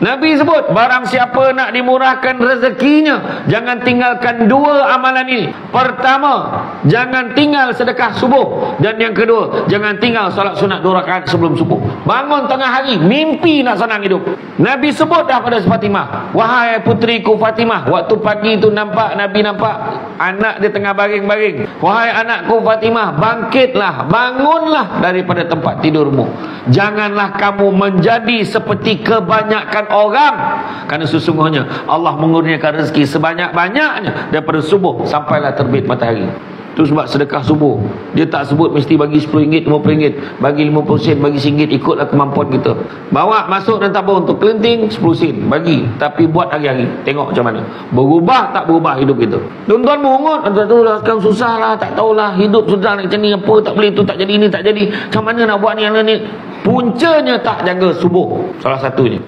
Nabi sebut, barang siapa nak dimurahkan rezekinya, jangan tinggalkan dua amalan ini. Pertama, jangan tinggal sedekah subuh. Dan yang kedua, jangan tinggal solat sunat 2 rakaat sebelum subuh. Bangun tengah hari, mimpi nak senang hidup. Nabi sebut dah pada Fatimah, wahai putriku Fatimah, waktu pagi tu Nabi nampak anak dia tengah baring-baring. Wahai anakku Fatimah, bangkitlah, bangunlah daripada tempat tidurmu. Janganlah kamu menjadi seperti kebanyakan orang, kerana sesungguhnya Allah mengurniakan rezeki sebanyak-banyaknya daripada subuh sampailah terbit matahari. Itu sebab sedekah subuh dia tak sebut mesti bagi RM10, RM50, bagi 50 sen, bagi RM1, ikutlah kemampuan kita. Bawa masuk dalam tabung untuk kelenting 10 sen, bagi. Tapi buat hari-hari, tengok macam mana berubah tak berubah hidup kita. Tuan-tuan mengungut, tak tahulah sekarang susah lah, tak tahulah hidup sudah macam ni, apa tak boleh, tu tak jadi, ini tak jadi, macam mana nak buat ni. Puncanya tak jaga subuh, salah satunya.